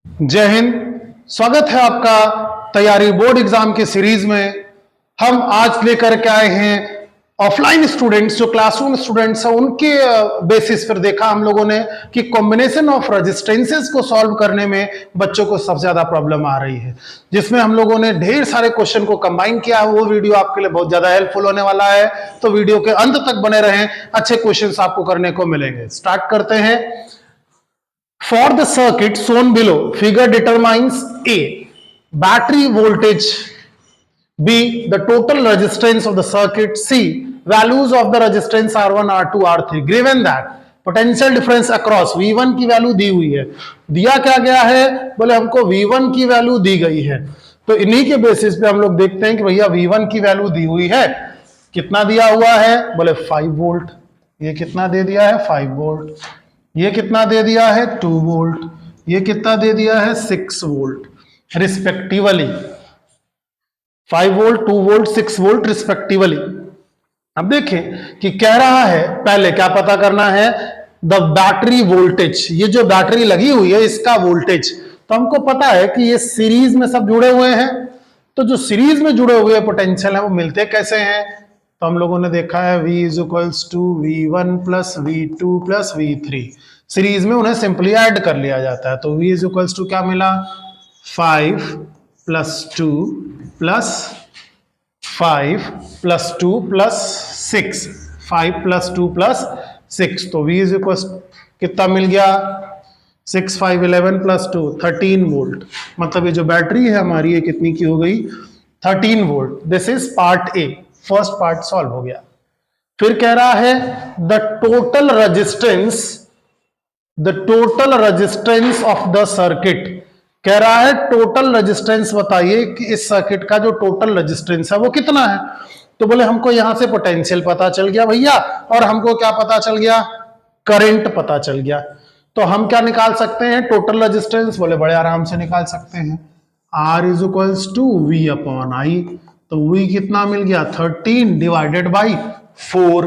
जय हिंद। स्वागत है आपका तैयारी बोर्ड एग्जाम के सीरीज में। हम आज लेकर के आए हैं ऑफलाइन स्टूडेंट्स, जो क्लासरूम स्टूडेंट्स हैं उनके बेसिस पर देखा हम लोगों ने कि कॉम्बिनेशन ऑफ रेजिस्टेंसेस को सॉल्व करने में बच्चों को सबसे ज्यादा प्रॉब्लम आ रही है, जिसमें हम लोगों ने ढेर सारे क्वेश्चन को कंबाइन किया है। वो वीडियो आपके लिए बहुत ज्यादा हेल्पफुल होने वाला है, तो वीडियो के अंत तक बने रहें, अच्छे क्वेश्चन आपको करने को मिलेंगे। स्टार्ट करते हैं। For the circuit shown below, figure determines A, battery voltage, B, the total resistance of the circuit, C, values of the resistance R1, R2, R3, given that potential difference across V1 की value दी हुई है। दिया क्या गया है? बोले हमको V1 की वैल्यू दी गई है, तो इन्हीं के बेसिस पे हम लोग देखते हैं कि भैया V1 की वैल्यू दी हुई है, कितना दिया हुआ है? बोले 5 वोल्ट। ये कितना दे दिया है? 5 वोल्ट। ये कितना दे दिया है? 2 वोल्ट। ये कितना दे दिया है? 6 volt respectively. 5 volt, 2 volt, 6 volt respectively. अब देखें कि कह रहा है, पहले क्या पता करना है? The battery voltage. ये जो बैटरी लगी हुई है इसका वोल्टेज, तो हमको पता है कि ये सीरीज में सब जुड़े हुए हैं, तो जो सीरीज में जुड़े हुए पोटेंशियल है वो मिलते कैसे हैं? तो हम लोगों ने देखा है V is equals to V1 plus V2 plus V3। Series में उन्हें सिंपली ऐड कर लिया जाता है, तो V इज इक्वल्स टू क्या मिला? 5 plus 2 plus 5 plus 2 plus 6, 5 plus 2 plus 6, तो V इज इक्वल्स कितना मिल गया? 6 5 11 प्लस 2 13 वोल्ट। मतलब ये जो बैटरी है हमारी ये कितनी की हो गई? 13 volt. This is part A, first part solve हो गया। फिर कह रहा है the total resistance of the circuit. कह रहा है टोटल रेजिस्टेंस बताइए कि इस सर्किट का जो टोटल रेजिस्टेंस है वो कितना है। तो बोले हमको यहां से पोटेंशियल पता चल गया भैया, और हमको क्या पता चल गया? करंट पता चल गया। तो हम क्या निकाल सकते हैं? Total resistance. बोले बड़े आराम से निकाल सकते हैं। R is equals to V upon I। तो V कितना मिल गया? 13 डिवाइडेड बाई 4।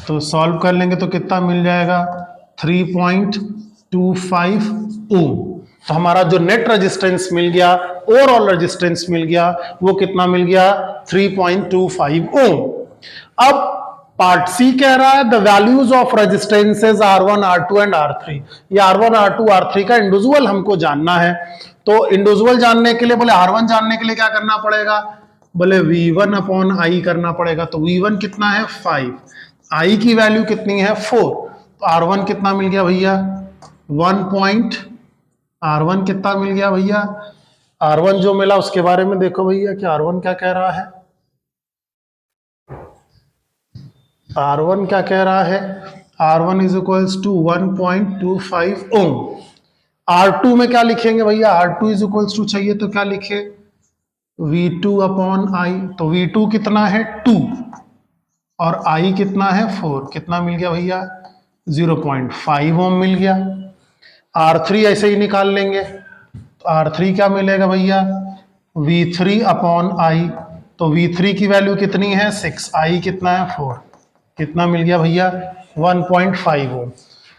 तो सॉल्व कर लेंगे तो कितना मिल जाएगा? 3.25 ओम। तो हमारा जो नेट रेजिस्टेंस मिल गया, ओवरऑल रेजिस्टेंस मिल गया, वो कितना मिल गया? 3.25 ओम। अब पार्ट सी कह रहा है the values of resistances R1, R2 and R3। ये R1, R2, R3 का इंडिविजुअल हमको जानना है। तो इंडिविजुअल जानने के लिए, बोले R1 जानने के लिए क्या करना पड़ेगा? बोले V1 अपॉन I करना पड़ेगा। तो V1 कितना है? 5। I की वैल्यू कितनी है? 4। तो R1 कितना मिल गया भैया? 1. R1 कितना मिल गया भैया? R1 जो मिला उसके बारे में देखो भैया कि R1 क्या कह रहा है। R1 क्या कह रहा है? R1 is equals to 1.25 Om. R2 में क्या लिखेंगे भैया? R2 इज इक्वल्स टू चाहिए तो क्या लिखे? V2 upon I। तो V2 कितना है? 2, और I कितना है? 4। कितना मिल गया भैया? 0.5 ओम मिल गया। R3 ऐसे ही निकाल लेंगे, तो R3 क्या मिलेगा भैया? V3 upon I। तो V3 की वैल्यू कितनी है? 6। I कितना है? 4। कितना मिल गया भैया? 1.5 ओम।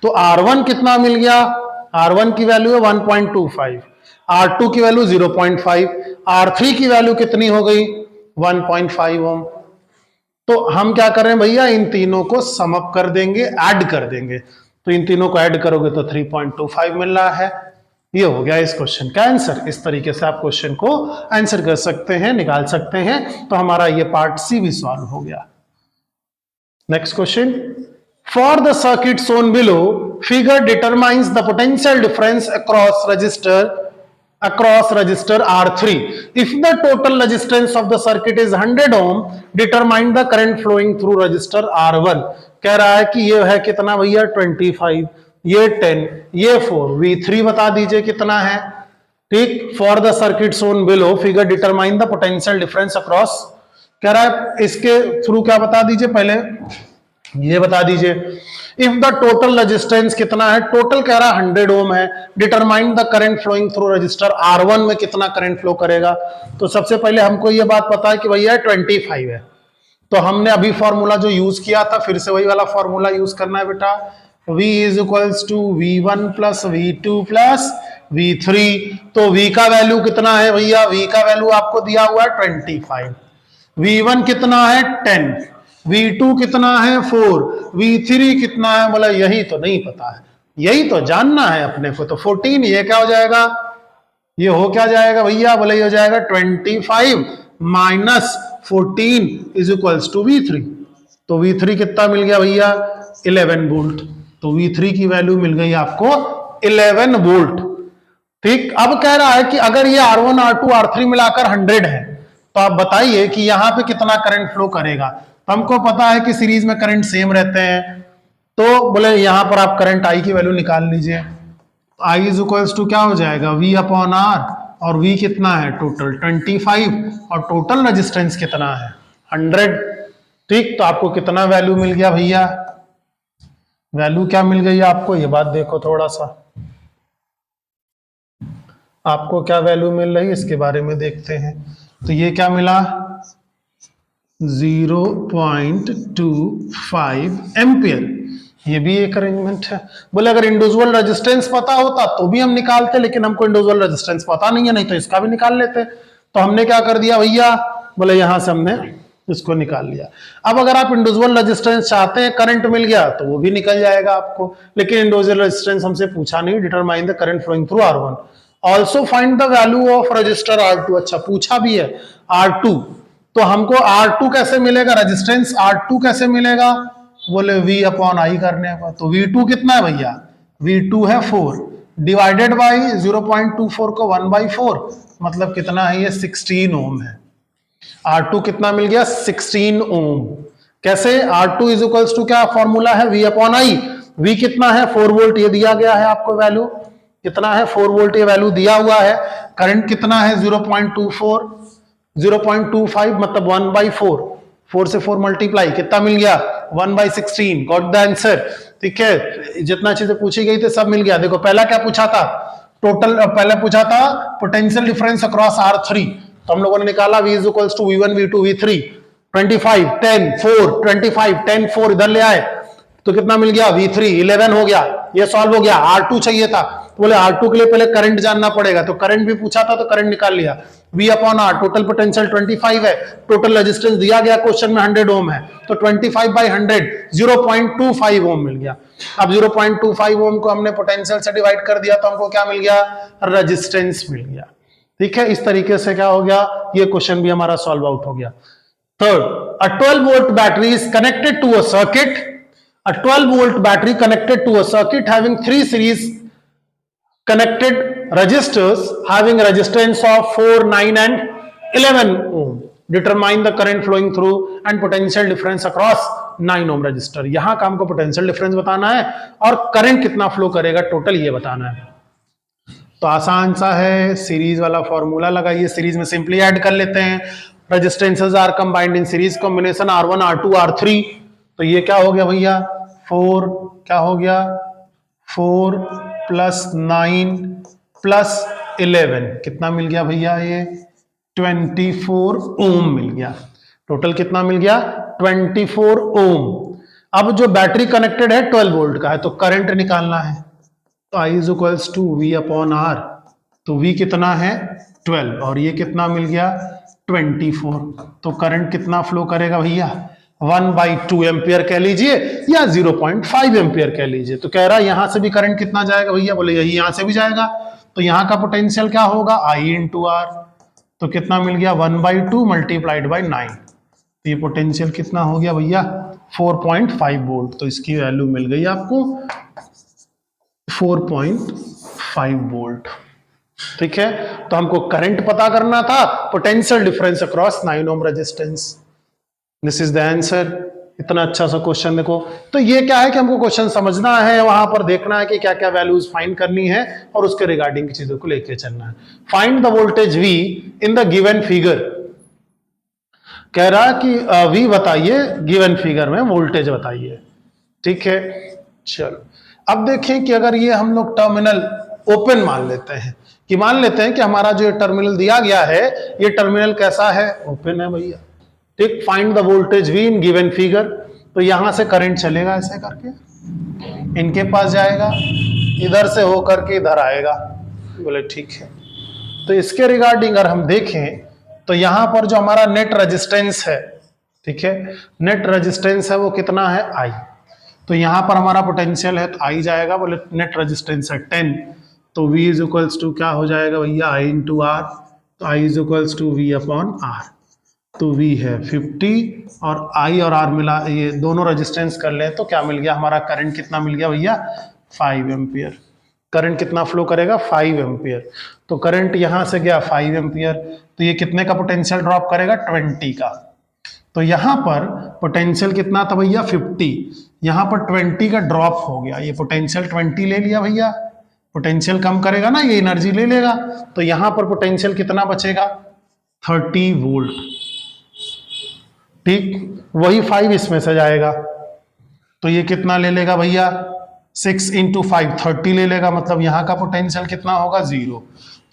तो R1 कितना मिल गया? R1 की वैल्यू है 1.25, R2 की वैल्यू 0.5, R3 की वैल्यू कितनी हो गई? 1.5 ओम। तो हम क्या करें भैया? इन तीनों को सम अप कर देंगे, ऐड कर देंगे। तो इन तीनों को ऐड करोगे तो 3.25 मिल रहा है। ये हो गया इस क्वेश्चन का आंसर। इस तरीके से आप क्वेश्चन को आंसर कर सकते हैं, निकाल सकते हैं। तो हमारा ये पार्ट सी भी सॉल्व हो गया। Next question. For the circuit shown below, figure determines the potential difference across resistor R3. If the total resistance of the circuit is 100 ohm, determine the current flowing through resistor R1. कह रहा है कि ये है कितना भैया? 25, ये 10, ये 4। V3 बता दीजिए कितना है। ठीक। For the circuit shown below, figure determine the potential difference across। कह रहा है इसके थ्रू क्या बता दीजिए? पहले ये बता दीजिए। इफ द टोटल रेजिस्टेंस कितना है? टोटल कह रहा है 100 ओम है। Determine the current flowing through resistor R1 में कितना करंट फ्लो करेगा? तो सबसे पहले हमको ये बात पता है कि भैया 25 है, तो हमने अभी फॉर्मूला जो यूज किया था फिर से वही वाला फॉर्मूला यूज करना है बेटा। V is equals to V1 plus V2 plus V3, तो V का वैल्यू कितना है भैया? V का वैल्यू आपको दिया हुआ है 25, V1 कितना है 10, V2 कितना है 4, V3 कितना है? बोला यही तो नहीं पता है, यही तो जानना है अपने को। तो 14, ये क्या हो जाएगा? ये हो क्या जाएगा भैया? बोले ये हो जाएगा 25 minus 14 is equals to V3। तो V3 कितना मिल गया भैया? 11 वोल्ट। तो V3 की वैल्यू मिल गई आपको 11 वोल्ट। ठीक, अब कह रहा है कि अगर ये R1 R2 R3 मिलाकर 100 है, तो आप बताइए कि यहां पे कितना करंट फ्लो करेगा। तो हमको पता है कि सीरीज में करंट सेम रहते हैं, तो बोले यहां पर आप करंट I की वैल्यू निकाल लीजिए। I इज इक्वल्स टू क्या हो जाएगा? V अपॉन R, और V कितना है? टोटल 25, और टोटल रेजिस्टेंस कितना है? 100। ठीक, तो आपको कितना वैल्यू मिल गया भैया? वैल्यू क्या मिल गई आपको? ये बात देखो थोड़ा सा, आपको क्या वैल्यू मिल रही है इसके बारे में देखते हैं। तो ये क्या मिला? 0.25 एम्पियर। ये भी एक अरेंजमेंट है। बोले अगर इंडिविजुअल रेजिस्टेंस पता होता तो भी हम निकालते, लेकिन हमको इंडिविजुअल रेजिस्टेंस पता नहीं है, नहीं तो इसका भी निकाल लेते। तो हमने क्या कर दिया भैया? बोले यहां से हमने इसको निकाल लिया। अब अगर आप इंडिविजुअल रेजिस्टेंस चाहते हैं, करंट मिल गया तो वो भी निकल जाएगा आपको, लेकिन इंडिविजुअल रेजिस्टेंस हमसे पूछा नहीं। Determine the current flowing through R1, also find the value of resistor R2। अच्छा, पूछा भी है R2, तो हमको R2 कैसे मिलेगा? रेजिस्टेंस R2 कैसे मिलेगा? बोले V अपॉन I करने का। तो V2 कितना है भैया? V2 है 4, डिवाइडेड बाई 0.24 को 1/4, मतलब कितना है? ये 16 ओम है। R2 कितना मिल गया? 16 ओम। कैसे? R2 इज इक्वल्स टू क्या फॉर्मूला है? V upon I। V कितना है? 4 वोल्ट, ये दिया गया है आपको वैल्यू। कितना है? 4 वोल्ट ये वैल्यू दिया हुआ है। करंट कितना है? 0.24, 0.25 मतलब 1/4, 4 से 4 मल्टीप्लाई, कितना मिल गया? 1/16। Got the answer. ठीक है, जितना चीजें पूछी गई थी सब मिल गया। देखो पहला क्या पूछा था? टोटल, पहले पूछा था पोटेंशियल डिफरेंस अक्रॉस R3, तो हम लोगों ने निकाला V is equals to V1 V2 V3। 25 10 4 25 10 4 इधर ले आए तो कितना मिल गया? V3 11 हो गया। ये सॉल्व हो गया। R2 चाहिए था, तो बोले R2 के लिए पहले करंट जानना पड़ेगा, तो करंट भी पूछा था तो करंट निकाल लिया। V upon R, total potential 25 है, टोटल रेजिस्टेंस दिया गया क्वेश्चन में 100 ओम है, तो 25/100 0.25 ओम मिल गया। अब 0.25 ओम को हमने पोटेंशियल से डिवाइड कर दिया तो हमको क्या मिल गया? रेजिस्टेंस मिल गया। ठीक है, इस तरीके से क्या हो गया? ये क्वेश्चन भी हमारा सॉल्व आउट हो गया। Third, a 12 volt battery is connected to a circuit, a 12 volt battery connected to a circuit having 3 series connected resistors having resistance of 4, 9 and 11 ohm. Determine the current flowing through and potential difference across 9 ohm resistor. यहां का हमको potential difference बताना है और current कितना flow करेगा total ये बताना है। तो आसान सा है, सीरीज वाला फॉर्मूला लगाइए, सीरीज में सिंपली ऐड कर लेते हैं। Resistances are combined in series combination R1 R2 R3, तो ये क्या हो गया भैया? 4 क्या हो गया? 4 प्लस 9 प्लस 11 कितना मिल गया भैया? ये 24 ओम मिल गया। टोटल कितना मिल गया? 24 ओम। अब जो बैटरी कनेक्टेड है 12 वोल्ट का है, तो करंट निकालना है। तो I is equals to V upon R, तो V कितना है? 12, और ये कितना मिल गया? 24। तो करंट कितना फ्लो करेगा भैया? 1/2 एम्पियर कह लीजिए या 0.5 एम्पियर कह लीजिए। तो कह रहा है यहां से भी करंट कितना जाएगा भैया? बोले यही यहां से भी जाएगा, तो यहां का पोटेंशियल क्या होगा? I into R। तो कितना मिल गया? 1/2 मल्टीप्लाइड बाई 9, तो ये पोटेंशियल कितना हो गया भैया? 4.5 वोल्ट। तो इसकी वैल्यू मिल गई आपको 4.5 वोल्ट। ठीक है, तो हमको करंट पता करना था, potential difference across 9 ohm resistance. This is the answer. इतना अच्छा सा क्वेश्चन देखो। तो ये क्या है कि हमको क्वेश्चन समझना है, वहां पर देखना है कि क्या क्या वैल्यूज फाइंड करनी है और उसके रिगार्डिंग की चीजों को लेके चलना है। Find the voltage V in the given figure. कह रहा है कि V बताइए, गिवन फिगर में वोल्टेज बताइए। ठीक है, चलो अब देखें कि अगर ये हम लोग टर्मिनल ओपन मान लेते हैं, कि मान लेते हैं कि हमारा जो टर्मिनल दिया गया है ये टर्मिनल कैसा है? ओपन है भैया। ठीक, find the voltage V in given figure. तो यहां से करंट चलेगा ऐसे करके, इनके पास जाएगा, इधर से होकर के इधर आएगा, बोले ठीक है। तो इसके रिगार्डिंग अगर हम देखें तो यहां पर जो हमारा नेट रेजिस्टेंस है, ठीक है, नेट रेजिस्टेंस है वो कितना है आई। तो यहां पर हमारा पोटेंशियल है तो आई जाएगा, बोले नेट रेजिस्टेंस है 10, तो V इज इक्वल्स टू क्या हो जाएगा भैया I इंटू आर। तो I is equals to V upon R. तो V है 50 और I और R मिला, ये दोनों रेजिस्टेंस कर लें तो क्या मिल गया हमारा करंट कितना मिल गया भैया 5 एम्पियर। करंट कितना फ्लो करेगा 5 एम्पियर। तो करंट यहां से गया 5 एम्पियर, तो ये कितने का पोटेंशियल ड्रॉप करेगा 20 का। तो यहां पर पोटेंशियल कितना था भैया 50, यहां पर 20 का ड्रॉप हो गया, ये पोटेंशियल 20 ले लिया भैया, पोटेंशियल कम करेगा ना ये एनर्जी ले लेगा, तो यहां पर पोटेंशियल कितना बचेगा 30 वोल्ट। ठीक, वही 5 इसमें से जाएगा, तो ये कितना ले लेगा भैया 6 इंटू 5 30 ले लेगा, मतलब यहां का पोटेंशियल कितना होगा 0।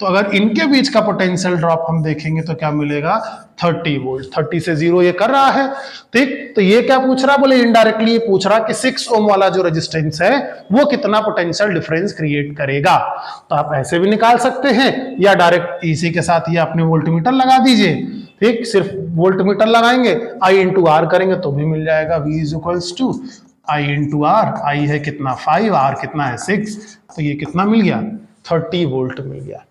तो अगर इनके बीच का पोटेंशियल ड्रॉप हम देखेंगे तो क्या मिलेगा 30 वोल्ट। 30 से 0 ये कर रहा है, ठीक। तो ये क्या पूछ रहा है, बोले इनडायरेक्टली ये पूछ रहा कि 6 ओम वाला जो रेजिस्टेंस है वो कितना पोटेंशियल डिफरेंस क्रिएट करेगा। तो आप ऐसे भी निकाल सकते हैं या डायरेक्ट इसी के साथ ये अपने वोल्टमीटर लगा दीजिए, ठीक। सिर्फ वोल्टमीटर लगाएंगे I इंटू आर करेंगे तो भी मिल जाएगा V is equals to I into R. I है कितना 5, आर कितना है 6, तो ये कितना मिल गया 30 वोल्ट मिल गया।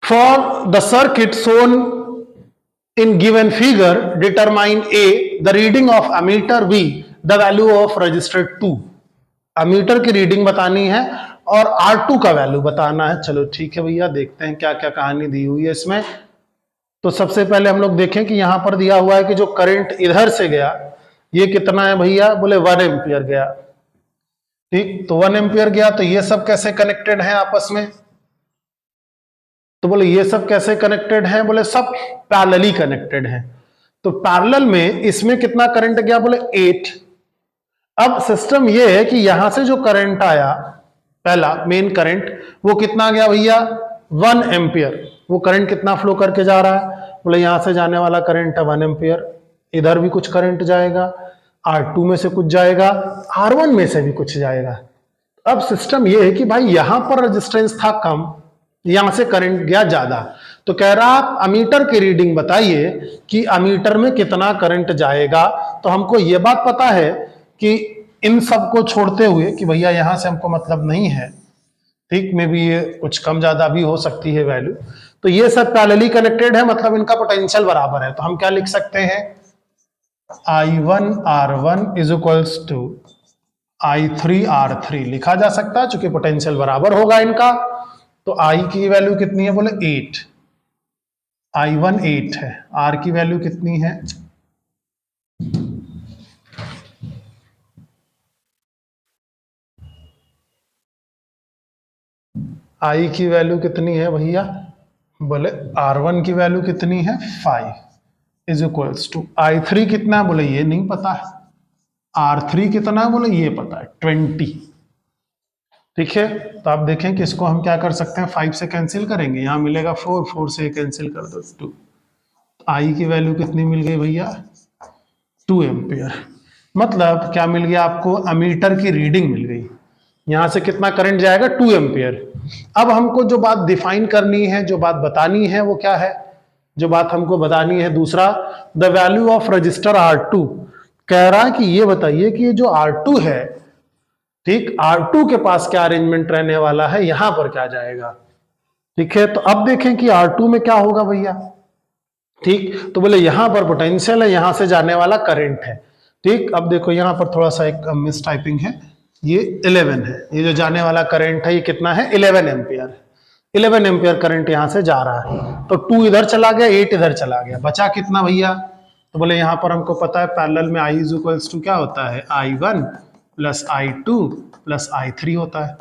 For the circuit shown in given figure, determine A the reading of ammeter, B the value of resistor 2। Ammeter की रीडिंग बतानी है और R2 का वैल्यू बताना है। चलो ठीक है भैया, देखते हैं क्या क्या कहानी दी हुई है इसमें। तो सबसे पहले हम लोग देखें कि यहां पर दिया हुआ है कि जो करंट इधर से गया ये कितना है भैया, बोले 1 एम्पियर गया, ठीक। तो 1 एम्पियर गया, तो ये सब कैसे कनेक्टेड है आपस में, तो बोले ये सब कैसे कनेक्टेड है, बोले सब पैरेलली कनेक्टेड है। तो पैरेलल में इसमें कितना करंट गया, बोले 8। अब सिस्टम ये है कि यहां से जो करंट आया पहला मेन करंट वो कितना गया भैया 1 एम्पियर। वो करंट कितना फ्लो करके जा रहा है, बोले यहां से जाने वाला करंट है 1 एम्पियर, इधर भी कुछ करंट जाएगा, R2 में से कुछ जाएगा, R1 में से भी कुछ जाएगा। अब सिस्टम ये है कि भाई यहां पर रेजिस्टेंस था कम, यहां से करंट गया ज्यादा, तो कह रहा आप अमीटर की रीडिंग बताइए कि अमीटर में कितना करंट जाएगा। तो हमको ये बात पता है कि इन सब को छोड़ते हुए कि भैया यहां से हमको मतलब नहीं है, ठीक, में भी ये कुछ कम ज्यादा भी हो सकती है वैल्यू। तो ये सब पैरेलली कनेक्टेड है, मतलब इनका पोटेंशियल बराबर है। तो हम क्या लिख सकते हैं I1 R1 is equals to I3 R3 लिखा जा सकता है, चूंकि पोटेंशियल बराबर होगा इनका। तो I की वैल्यू कितनी है, बोले 8, I1 8 है, R की वैल्यू कितनी है I की वैल्यू कितनी है भैया, बोले R1 की वैल्यू कितनी है 5 इज इक्वल्स टू I3 कितना है, बोले ये नहीं पता है, R3 कितना है, बोले ये पता है 20, ठीक है। तो आप देखें कि इसको हम क्या कर सकते हैं 5 से कैंसिल करेंगे, यहां मिलेगा 4, 4 से कैंसिल कर दो 2। आई की वैल्यू कितनी मिल गई भैया 2 एम्पियर। मतलब क्या मिल गया आपको, अमीटर की रीडिंग मिल गई, यहां से कितना करंट जाएगा 2 एम्पियर। अब हमको जो बात डिफाइन करनी है, जो बात बतानी है वो क्या है, जो बात हमको बतानी है दूसरा, the value of resistor R2। कह रहा है कि ये बताइए कि ये जो R2 है, ठीक, R2 के पास क्या अरेंजमेंट रहने वाला है, यहां पर क्या जाएगा, ठीक है। तो अब देखें कि R2 में क्या होगा भैया, ठीक। तो बोले यहां पर पोटेंशियल है, यहां से जाने वाला करंट है, ठीक। अब देखो यहां पर थोड़ा सा एक मिस टाइपिंग है, ये 11 है, ये जो जाने वाला करंट है ये कितना है 11 एम्पियर। 11 एम्पियर करंट यहां से जा रहा है, तो 2 इधर चला गया, 8 इधर चला गया, बचा कितना भैया, तो बोले यहां पर हमको पता है पैरेलल में I इज इक्वल्स टू क्या होता है I1 plus I2 plus I3 होता है।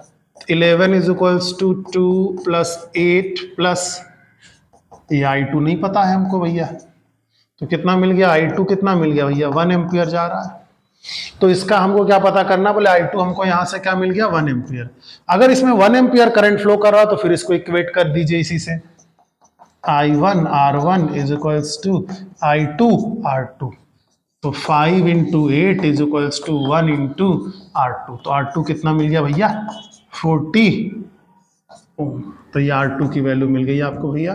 11 is equals to 2 plus 8 plus ये I2 नहीं पता है हमको भैया, तो कितना मिल गया I2 कितना मिल गया भैया 1 एम्पियर जा रहा है। तो इसका हमको क्या पता करना, बोले I2 हमको यहां से क्या मिल गया 1 एम्पियर। अगर इसमें 1 एम्पियर करंट फ्लो कर रहा तो फिर इसको इक्वेट कर दीजिए इसी से, I1 R1 is equals to I2 R2। तो 5 into 8 is equals to 1 into R2। तो R2 कितना मिल गया भैया 40 ओम। तो ये R2 की वैल्यू मिल गई आपको भैया,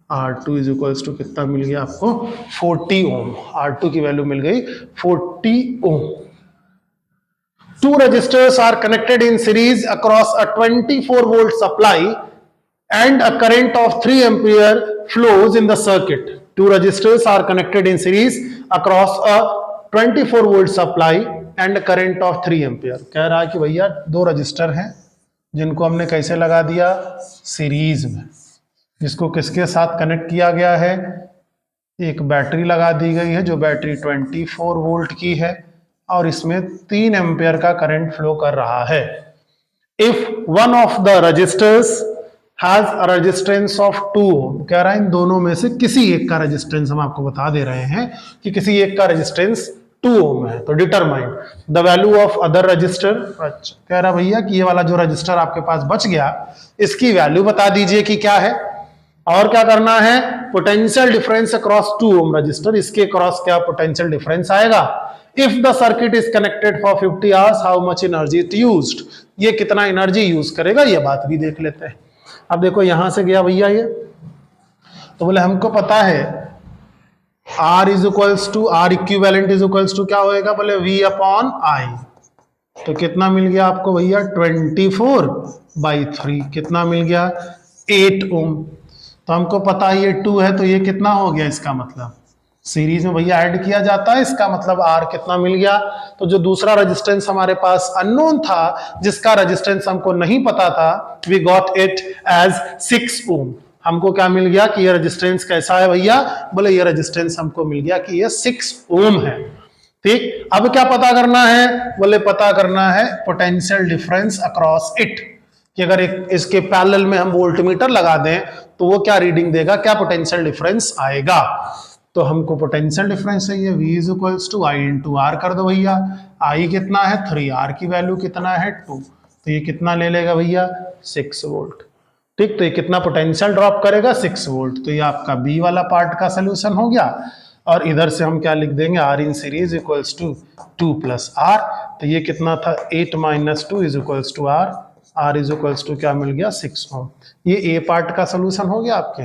R2 इज इक्वल्स टू कितना मिल गया आपको 40 ओम। R2 की वैल्यू मिल गई 40 ओम। Two resistors are connected in series across a 24 volt supply and a current of 3 ampere flows in the circuit. Two resistors are connected in series across a 24 volt supply and a current of 3 ampere. कह रहा है कि भैया दो resistor हैं जिनको हमने कैसे लगा दिया, सीरीज में, जिसको किसके साथ कनेक्ट किया गया है, एक बैटरी लगा दी गई है जो बैटरी 24 वोल्ट की है और इसमें 3 एम्पियर का करंट फ्लो कर रहा है। If one of the resistors has a resistance of 2 ohm, कह रहा है इन दोनों में से किसी एक का रेजिस्टेंस, हम आपको बता दे रहे हैं कि किसी एक का रेजिस्टेंस 2 ओम है, तो determine the value of other register. अच्छा, कह रहा भैया कि ये वाला जो रजिस्टर आपके पास बच गया इसकी वैल्यू बता दीजिए कि क्या है, और क्या करना है, potential difference across 2 ohm resistor, इसके क्रॉस क्या पोटेंशियल डिफरेंस आएगा। If the circuit is connected for 50 hours how much energy it used, ये कितना एनर्जी यूज करेगा, ये बात भी देख लेते हैं। अब देखो यहां से गया भैया ये, तो बोले हमको पता है R is equals to, R equivalent is equals to क्या होएगा, बोले V अपॉन I। तो कितना मिल गया आपको भैया 24/3, कितना मिल गया 8 ओम। तो हमको पता है ये 2 है, तो ये कितना हो गया, इसका मतलब सीरीज में भैया ऐड किया जाता है, इसका मतलब R कितना मिल गया। तो जो दूसरा रेजिस्टेंस हमारे पास अननोन था, जिसका रेजिस्टेंस हमको नहीं पता था, वी गॉट इट एज 6 ओम। हमको क्या मिल गया कि ये रेजिस्टेंस कैसा है भैया, बोले ये रेजिस्टेंस हमको मिल गया कि ये 6 ओम है। ठीक, अब क्या पता करना है, बोले पता करना है पोटेंशियल डिफरेंस अक्रॉस इट, कि अगर इसके पैरेलल में हम वोल्टमीटर लगा दें तो वो क्या रीडिंग देगा, क्या पोटेंशियल डिफरेंस आएगा। तो हमको पोटेंशियल डिफरेंस चाहिए, V is equals to I into R कर दो भैया। I कितना है 3, R की वैल्यू कितना है 2, तो ये कितना ले लेगा भैया 6 वोल्ट। ठीक, तो ये कितना पोटेंशियल ड्रॉप करेगा 6 वोल्ट। तो ये आपका B वाला पार्ट का सोल्यूशन हो गया। और इधर से हम क्या लिख देंगे, R in series equals to 2 plus R। तो ये कितना था 8 minus 2 is equals to R। R is equals to क्या मिल गया 6 ओम। ये A पार्ट का सोल्यूशन हो गया आपके।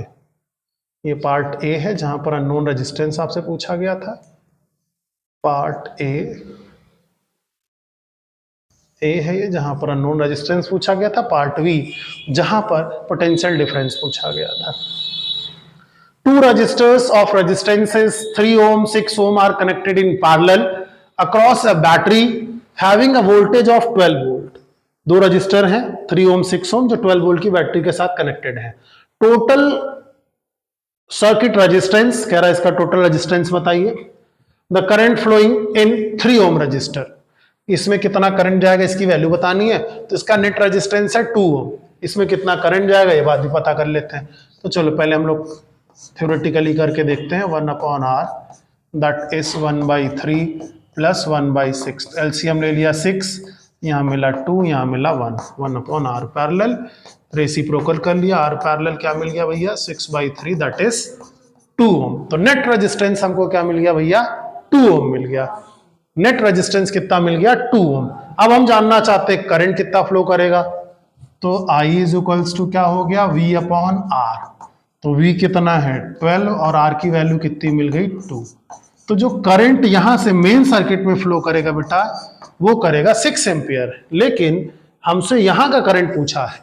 ये पार्ट ए है जहां पर अननोन रेजिस्टेंस आपसे पूछा गया था, पार्ट ए है ये जहां पर अननोन रेजिस्टेंस पूछा गया था, पार्ट बी जहां पर पोटेंशियल डिफरेंस पूछा गया था। Two resistors of resistances 3 ohm 6 ohm are connected in parallel across a battery having a voltage of 12 volt. दो रजिस्टर हैं 3 ओम 6 ओम जो 12 वोल्ट की बैटरी के साथ कनेक्टेड है। टोटल सर्किट रेजिस्टेंस, कह रहा है इसका टोटल रेजिस्टेंस बताइए। The current flowing in 3 ohm resistor, इसमें कितना करंट जाएगा इसकी वैल्यू बतानी है। तो इसका नेट रेजिस्टेंस है 2 ओम, इसमें कितना करंट जाएगा ये बात भी पता कर लेते हैं। तो चलो पहले हम लोग थ्योरेटिकली करके देखते हैं। 1 upon R that is 1/3 plus 1/6, LCM ले लिया 6, यहाँ मिला 2, यहाँ मिला 1 अपॉन R पैरेलल, रेसिप्रोकल कर लिया, R पैरेलल क्या मिल गया भैया 6/3 दैट इज 2 ओम। तो नेट रेजिस्टेंस हमको क्या मिल गया भैया 2 ओम मिल गया। नेट रेजिस्टेंस कितना मिल गया 2 ओम। अब हम जानना चाहते हैं करंट कितना फ्लो करेगा, तो I इज इक्वल्स टू क्या हो गया V अपॉन R। तो V कितना है 12 और R की वैल्यू कितनी मिल गई 2। तो जो करंट यहां से मेन सर्किट में फ्लो करेगा बेटा वो करेगा 6 एम्पियर, लेकिन हमसे यहां का करंट पूछा है।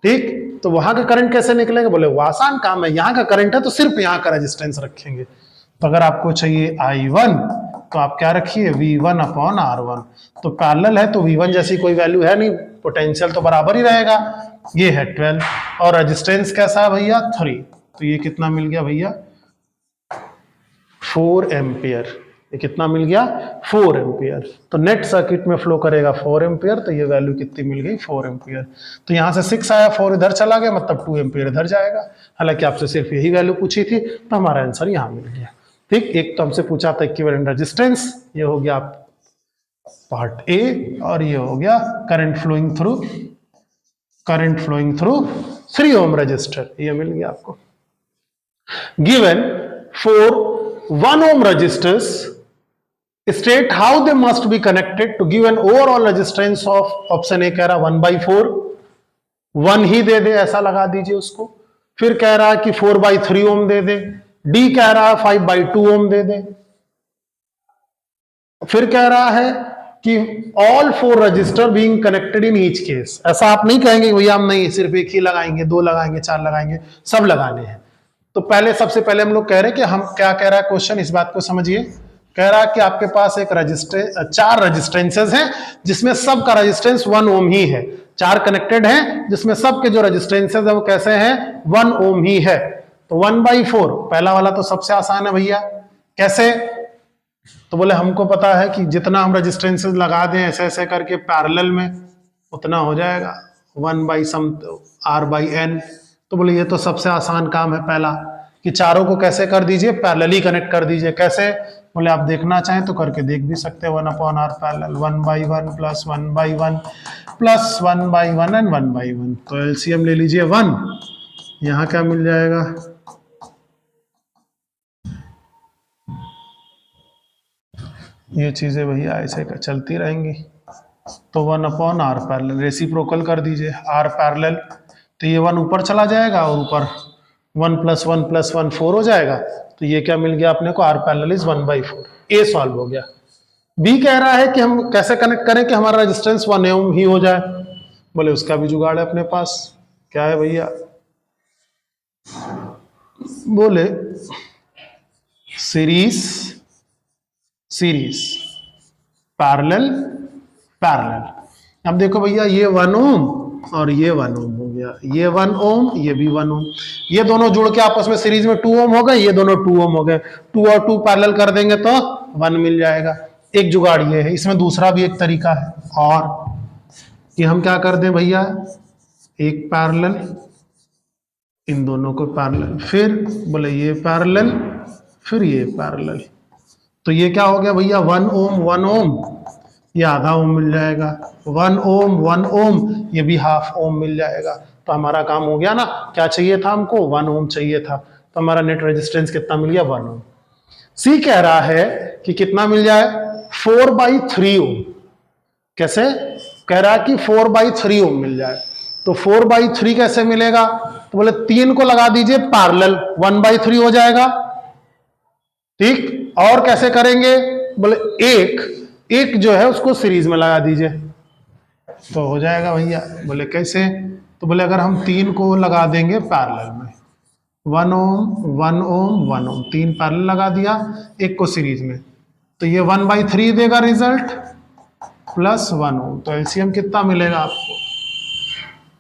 ठीक, तो वहां का करंट कैसे निकलेगा, बोले वो आसान काम है, यहां का करंट है तो सिर्फ यहां का रेजिस्टेंस रखेंगे। तो अगर आपको चाहिए I1 तो आप क्या रखिए V1 अपॉन R1। तो पैरेलल है तो V1 जैसी कोई वैल्यू है नहीं, पोटेंशियल तो बराबर ही रहेगा, ये है 12 और रेजिस्टेंस कैसा है भैया 3। तो ये कितना मिल गया भैया 4 एम्पियर। ये कितना मिल गया 4 एम्पियर। तो नेट सर्किट में फ्लो करेगा 4 एम्पियर, तो ये वैल्यू कितनी मिल गई 4 एम्पियर। तो यहां से 6 आया, 4 इधर चला गया, मतलब 2 एम्पियर इधर जाएगा। हालांकि आपसे सिर्फ यही वैल्यू पूछी थी, तो हमारा आंसर यहां मिल गया। ठीक, एक तो हमसे पूछा था इक्विवेलेंट रेजिस्टेंस, ये हो गया पार्ट ए, और ये हो गया current flowing through 3 ohm register, ये मिल गया आपको। Given for 1 ohm resistors, state how they must be connected to give an overall resistance of, option A कह रहा 1/4, 1 ही दे दे ऐसा लगा दीजिए उसको। फिर कह रहा है कि 4/3 ओम दे दे। डी कह रहा है 5/2 ओम दे दे। फिर कह रहा है कि all 4 register being connected in each case. ऐसा आप नहीं कहेंगे भैया हम नहीं सिर्फ एक ही लगाएंगे, 2 लगाएंगे, 4 लगाएंगे, सब लगाने हैं। तो पहले सबसे पहले हम लोग कह रहे हैं कि हम क्या कह रहा है क्वेश्चन, इस बात को समझिए। कह रहा है कि आपके पास एक 4 रजिस्टेंसेज हैं जिसमें सबका रेजिस्टेंस 1 ओम ही है। 4 कनेक्टेड हैं जिसमें सबके जो रजिस्टेंसेज है वो कैसे हैं, 1 ओम ही है। तो 1/4 पहला वाला तो सबसे आसान है भैया। कैसे? तो बोले हमको पता है कि जितना हम रजिस्टेंसेज लगा दें ऐसे ऐसे करके पैरेलल में उतना हो जाएगा 1/r/n। तो बोले ये तो सबसे आसान काम है पहला, कि चारों को कैसे कर दीजिए, पैरेलली कनेक्ट कर दीजिए। कैसे? बोले आप देखना चाहें तो करके देख भी सकते हैं। 1/r parallel 1/1 plus 1/1 plus 1/1 and 1/1। तो एलसीएम ले लीजिए 1। यहाँ क्या मिल जाएगा, ये चीजें भैया ऐसे चलती रहेंगी। तो 1/r पैरेलल रेसिप्रोकल कर दीजिए, r पैरेलल, तो ये 1 ऊपर चला जाएगा और ऊपर 1 + 1 + 1 4 हो जाएगा। तो ये क्या मिल गया अपने को, r parallel is 1/4। A solve हो गया। बी कह रहा है कि हम कैसे कनेक्ट करें कि हमारा रेजिस्टेंस 1 ओम ही हो जाए। बोले उसका भी जुगाड़ है अपने पास। क्या है भैया? बोले सीरीज पैरेलल पैरेलल। अब देखो भैया ये 1 ओम और ये 1 ओम हो गया, ये 1 ओम ये भी 1 ओम, ये दोनों जुड़ के आपस में सीरीज में 2 ओम हो गए, ये दोनों 2 ओम हो गए। 2 और 2 पैरेलल कर देंगे तो 1 मिल जाएगा। एक जुगाड़ ये है। इसमें दूसरा भी एक तरीका है और कि हम क्या कर दें भैया, एक पैरेलल इन दोनों को पैरेलल, फिर बोले ये पैरेलल फिर ये पैरेलल। तो ये क्या हो गया भैया, 1 ओम 1 ओम, ये आधा ओम मिल जाएगा। 1 ओम 1 ओम, ये भी हाफ ओम मिल जाएगा। तो हमारा काम हो गया ना। क्या चाहिए था हमको, 1 ओम चाहिए था। तो हमारा नेट रेजिस्टेंस कितना मिल गया, 1 ओम। सी कह रहा है कि कितना मिल जाए, 4/3 ओम। कैसे? कह रहा है कि 4/3 ओम मिल जाए। तो 4/3 कैसे मिलेगा, तो बोले 3 को लगा दीजिए पैरेलल, 1/3 हो जाएगा। ठीक, और कैसे करेंगे, बोले एक जो है उसको सीरीज में लगा दीजिए तो हो जाएगा भैया। बोले कैसे, तो बोले अगर हम 3 को लगा देंगे पैरेलल में, 1 ओम 1 ओम 1 ओम, 3 पैरेलल लगा दिया, एक को सीरीज में, तो ये 1/3 देगा रिजल्ट प्लस 1 ओम। तो एलसीएम कितना मिलेगा आपको,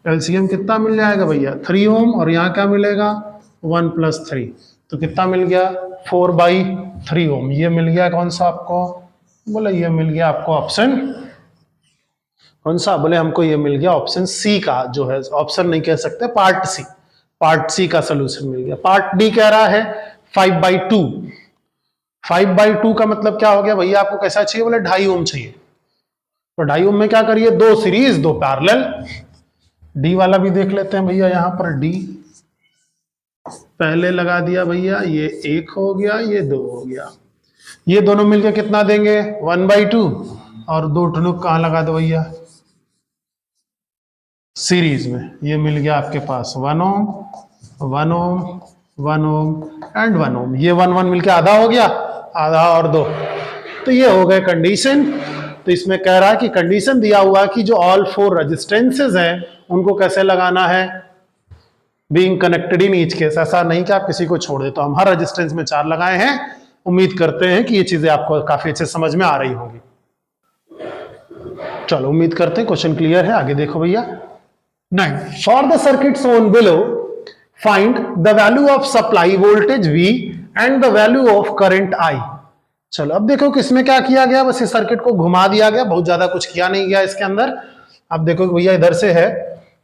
एलसीएम कितना मिल जाएगा भैया, 3 ओम, और यहाँ क्या मिलेगा 1 + 3, तो कितना मिल गया 4/3 ओम। ये मिल गया कौन सा आपको, बोले ये मिल गया आपको ऑप्शन कौन सा, बोले हमको ये मिल गया ऑप्शन सी का, जो है ऑप्शन नहीं कह सकते, पार्ट सी का सोल्यूशन मिल गया। पार्ट डी कह रहा है 5/2। 5/2 का मतलब क्या हो गया भैया, आपको कैसा चाहिए, बोले 2.5 ओम चाहिए। तो 2.5 ओम में क्या करिए, 2 सीरीज 2 पैरेलल। डी वाला भी देख लेते हैं भैया, यहां पर डी पहले लगा दिया भैया, ये 1 हो गया, ये 2 हो गया, ये दोनों मिलकर कितना देंगे 1/2, और 2 ठुनुक कहां लगा दो भैया, सीरीज में। ये मिल गया आपके पास 1 ओम 1 ओम 1 ओम एंड 1 ओम। ये 1 1 मिलकर आधा हो गया, आधा और 2, तो ये हो गए कंडीशन। तो इसमें कह रहा है कि कंडीशन दिया हुआ कि जो ऑल 4 रेजिस्टेंसेज हैं उनको कैसे लगाना है, being connected in each case. ऐसा नहीं कि आप किसी को छोड़ दे। तो हम हर रेजिस्टेंस में 4 लगाए हैं। उम्मीद करते हैं कि ये चीजें आपको काफी अच्छे समझ में आ रही होंगी। चलो उम्मीद करते हैं क्वेश्चन क्लियर है। आगे देखो भैया 9, for the circuit shown below find the value of supply voltage V and the value of current I। चलो अब देखो कि इसमें क्या किया गया, बस इस सर्किट को घुमा दिया गया, बहुत ज्यादा कुछ किया नहीं गया इसके अंदर। अब देखो भैया इधर से है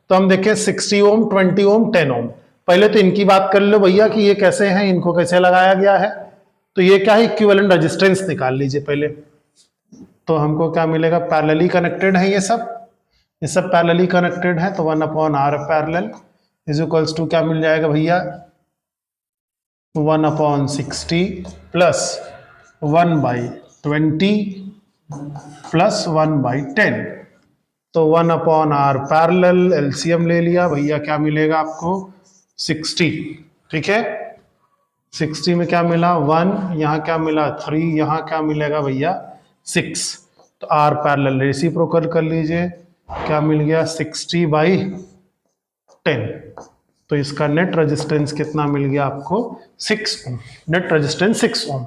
तो हम देखें 60 ओम 20 ओम 10 ओम। पहले तो इनकी बात कर लो भैया कि ये कैसे हैं, इनको कैसे लगाया गया है। तो ये क्या है, इक्विवेलेंट रेजिस्टेंस निकाल लीजिए पहले। तो हमको क्या मिलेगा, पैरेलली कनेक्टेड है ये सब पैरेलली कनेक्टेड है। तो 1/r parallel is equals to क्या मिल जाएगा भैया, 1/60 प्लस 1/20 प्लस 1/10। तो 1/r पैरेलल, एलसीएम ले लिया भैया, क्या मिलेगा आपको 60। ठीक है, 60 में क्या मिला 1, यहाँ क्या मिला 3, यहाँ क्या मिलेगा भैया 6। तो r पैरेलल रेसिप्रोकल कर लीजिए, क्या मिल गया 60/10। तो इसका नेट रेजिस्टेंस कितना मिल गया आपको 6 ओम, नेट रेजिस्टेंस 6 ओम।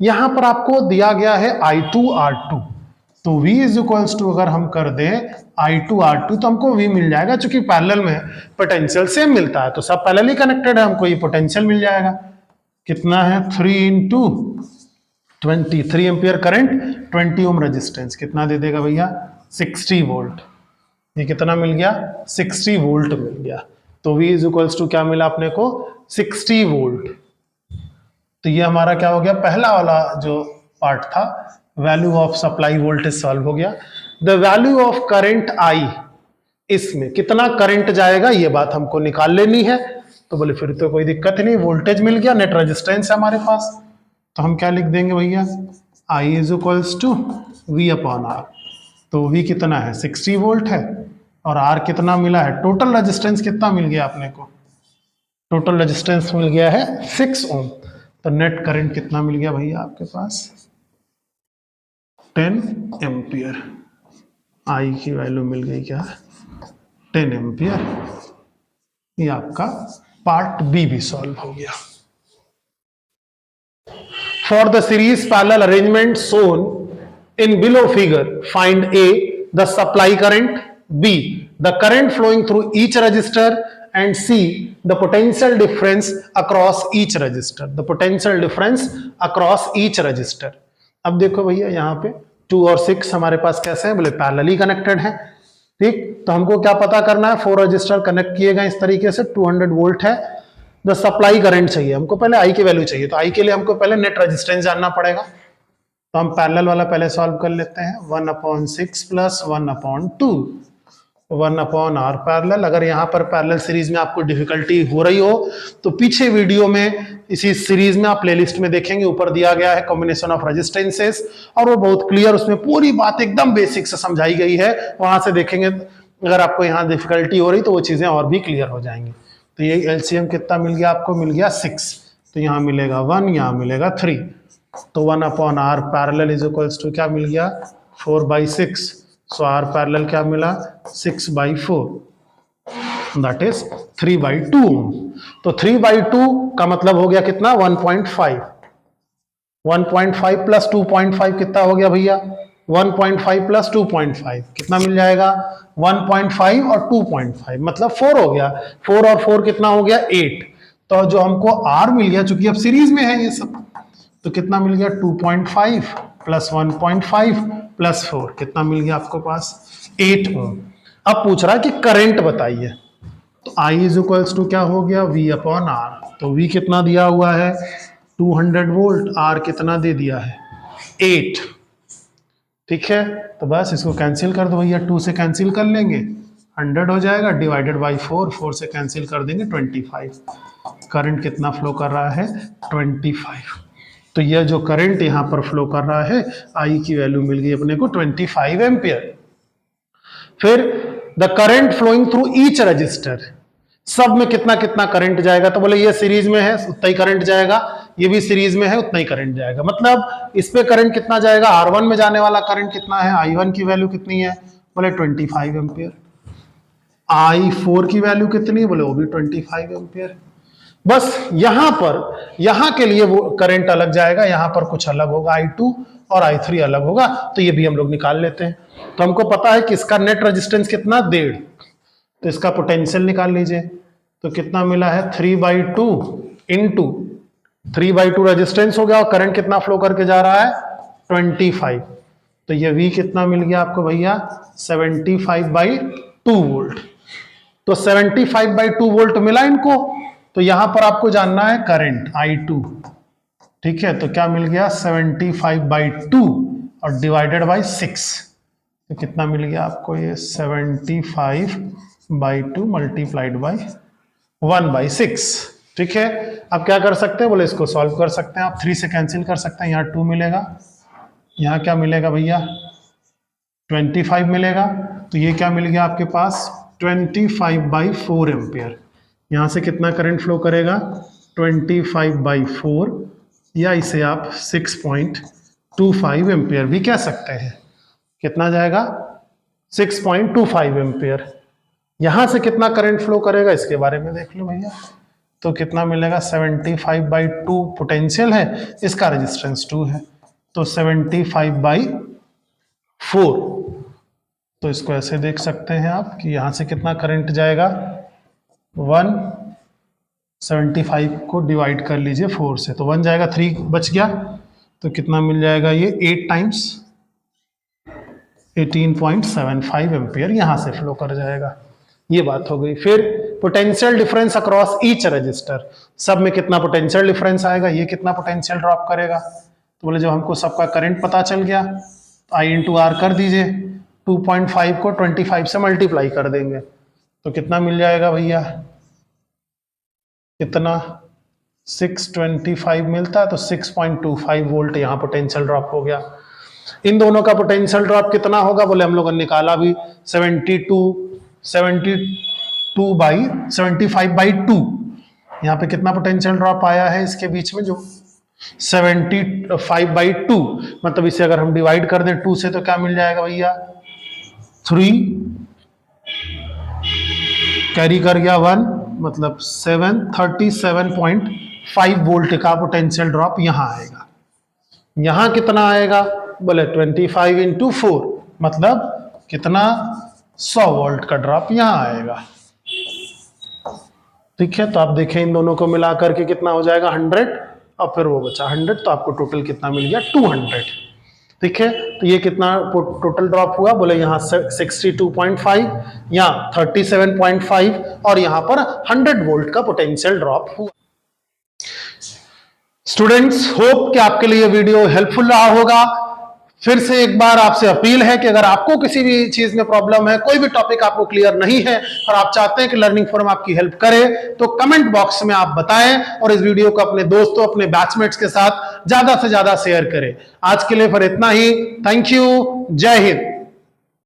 यहां पर आपको दिया गया है I2 R2, तो V इज इक्वल्स टू अगर हम कर दें I2 R2 तो हमको V मिल जाएगा, चूंकि पैरेलल में पोटेंशियल सेम मिलता है तो सब पैरेलल ही कनेक्टेड है, हमको ये पोटेंशियल मिल जाएगा। कितना है 3 into 20, 3 ampere current, 20 ohm resistance, कितना दे देगा भैया 60 वोल्ट। ये कितना मिल गया 60 वोल्ट मिल गया। तो V इज इक्वल्स टू क्या मिला अपने को 60 वोल्ट। तो ये हमारा क्या हो गया, पहला वाला जो पार्ट था value of supply voltage solve हो गया। The value of current I, इसमें कितना करंट जाएगा ये बात हमको निकाल लेनी है। तो बोले फिर तो कोई दिक्कत नहीं, वोल्टेज मिल गया, नेट रेजिस्टेंस है हमारे पास, तो हम क्या लिख देंगे भैया I is equals to V/R। तो V कितना है 60 वोल्ट है, और R कितना मिला है, टोटल रेजिस्टेंस कितना मिल गया अपने को, टोटल रेजिस्टेंस मिल गया है 6 ओम। तो नेट करंट कितना मिल गया भैया आपके पास 10 एम्पियर। I की वैल्यू मिल गई क्या 10 एम्पियर। ये आपका पार्ट बी भी सॉल्व हो गया। For the series parallel arrangement shown in below figure find A the supply current, B the current flowing through each resistor, and C the potential difference across each resistor, the potential difference across each resistor। अब देखो भैया यहाँ पे 2 और 6 हमारे पास कैसे हैं, बोले पैरेलली कनेक्टेड है। ठीक, तो हमको क्या पता करना है, 4 रजिस्टर कनेक्ट किए गए इस तरीके से, 200 वोल्ट है। द सप्लाई करंट चाहिए हमको, पहले I की वैल्यू चाहिए, तो I के लिए हमको पहले नेट रेजिस्टेंस जानना पड़ेगा। तो हम पैरेलल वाला पहले सॉल्व कर लेते हैं, 1/6 प्लस 1/2, 1/r पैरेलल। अगर यहाँ पर पैरेलल सीरीज में आपको डिफिकल्टी हो रही हो तो पीछे वीडियो में इसी सीरीज में आप प्लेलिस्ट में देखेंगे, ऊपर दिया गया है कॉम्बिनेशन ऑफ रेजिस्टेंसेस, और वो बहुत क्लियर, उसमें पूरी बात एकदम बेसिक से समझाई गई है, वहां से देखेंगे। अगर आपको यहाँ डिफिकल्टी हो रही तो वो चीजें और भी क्लियर हो जाएंगी। तो ये एलसीएम कितना मिल गया आपको, मिल गया 6, तो यहाँ मिलेगा 1, यहाँ मिलेगा 3। तो 1/r parallel is equals to क्या मिल गया 4/6। सो आर पैरेलल क्या मिला 6/4, दैट इज 3/2। तो 3/2 का मतलब हो गया कितना 1.5, 1.5 प्लस 2.5 कितना हो गया भैया 1.5 प्लस 2.5 कितना मिल जाएगा 1.5 और 2.5 मतलब 4 हो गया। 4 और 4 कितना हो गया 8। तो जो हमको R मिल गया, चूंकि अब सीरीज में है ये सब, तो कितना मिल गया 2.5 प्लस 1.5 प्लस 4 कितना मिल गया आपको पास 8 ओम। अब पूछ रहा है कि करंट बताइए, तो I इज इक्वल्स टू क्या हो गया V/R। तो V कितना दिया हुआ है 200 वोल्ट, R कितना दे दिया है 8। ठीक है, तो बस इसको कैंसिल कर दो भैया, 2 से कैंसिल कर लेंगे 100 हो जाएगा, डिवाइडेड बाई 4, 4 से कैंसिल कर देंगे 25। करंट कितना फ्लो कर रहा है 25। तो यह जो करंट यहाँ पर फ्लो कर रहा है I की वैल्यू मिल गई अपने को 25 एम्पियर। फिर the current flowing through each resistor, सब में कितना कितना करंट जाएगा, तो बोले ये सीरीज में है उतना ही करंट जाएगा, ये भी सीरीज में है उतना ही करंट जाएगा। मतलब इस पे करंट कितना जाएगा, R1 में जाने वाला करंट कितना है, I1 की वैल्यू कितनी है, बोले 25 एम्पियर। I4 की वैल्यू कितनी है, बोले वो भी 25 एम्पियर। बस यहां पर, यहां के लिए वो करंट अलग जाएगा, यहां पर कुछ अलग होगा, I2 और I3 अलग होगा, तो ये भी हम लोग निकाल लेते हैं। तो हमको पता है कि इसका नेट रेजिस्टेंस कितना 1.5, तो इसका पोटेंशियल निकाल लीजिए। तो कितना मिला है 3/2 इंटू 3/2 रेजिस्टेंस हो गया, और करंट कितना फ्लो करके जा रहा है 25। तो ये V कितना मिल गया आपको भैया 75/2 वोल्ट। तो 75/2 वोल्ट मिला इनको। तो यहां पर आपको जानना है करंट I2। ठीक है, तो क्या मिल गया 75/2 और डिवाइडेड बाई 6, तो कितना मिल गया आपको ये 75/2 मल्टीप्लाइड बाई 1/6। ठीक है, अब क्या कर सकते हैं, बोले इसको सॉल्व कर सकते हैं आप, 3 से कैंसिल कर सकते हैं, यहाँ 2 मिलेगा, यहाँ क्या मिलेगा भैया 25 मिलेगा, तो ये क्या मिल गया आपके पास 25/4 एम्पियर। यहां से कितना करंट फ्लो करेगा 25/4 या इसे आप 6.25 एम्पियर भी कह सकते हैं। कितना जाएगा 6.25 एम्पियर। यहां से कितना करंट फ्लो करेगा इसके बारे में देख लो भैया। तो कितना मिलेगा 75/2 पोटेंशियल है, इसका रेजिस्टेंस 2 है, तो 75/4। तो इसको ऐसे देख सकते हैं आप कि यहां से कितना करंट जाएगा 175 को डिवाइड कर लीजिए 4 से, तो 1 जाएगा 3 बच गया, तो कितना मिल जाएगा ये 8 टाइम्स 18.75 एम्पियर यहां से फ्लो कर जाएगा। ये बात हो गई। फिर potential difference across each resistor, सब में कितना पोटेंशियल डिफरेंस आएगा, ये कितना पोटेंशियल ड्रॉप करेगा। तो बोले जब हमको सबका करंट पता चल गया तो I इंटू आर कर दीजिए, 2.5 को 25 से मल्टीप्लाई कर देंगे तो कितना मिल जाएगा भैया, कितना 625 मिलता है, तो 6.25 वोल्ट यहाँ पोटेंशियल ड्रॉप हो गया। इन दोनों का पोटेंशियल ड्रॉप कितना होगा, बोले हम लोगों ने निकाला भी 75/2। यहाँ पे कितना पोटेंशियल ड्रॉप आया है इसके बीच में, जो 75/2, मतलब इसे अगर हम डिवाइड कर दें 2 से तो क्या मिल जाएगा भैया 3 कैरी कर गया 1, मतलब 737.5 वोल्ट का पोटेंशियल ड्रॉप यहां आएगा। यहां कितना आएगा, बोले 25 इंटू 4, मतलब कितना 100 वोल्ट का ड्रॉप यहां आएगा। ठीक है, तो आप देखें इन दोनों को मिलाकर के कितना हो जाएगा 100, और फिर वो बचा 100, तो आपको टोटल कितना मिल गया 200। ठीक है, तो ये कितना टोटल ड्रॉप हुआ, बोले यहाँ 62.5, यहाँ 37.5, और यहाँ पर 100 वोल्ट का पोटेंशियल ड्रॉप हुआ। स्टूडेंट्स, होप कि आपके लिए वीडियो हेल्पफुल रहा होगा। फिर से एक बार आपसे अपील है कि अगर आपको किसी भी चीज में प्रॉब्लम है, कोई भी टॉपिक आपको क्लियर नहीं है और आप चाहते हैं कि लर्निंग फोरम आपकी हेल्प करे, तो कमेंट बॉक्स में आप बताएं और इस वीडियो को अपने दोस्तों, अपने बैचमेट्स के साथ ज्यादा से ज्यादा शेयर करें। आज के लिए फिर इतना ही। Thank you. जय हिंद।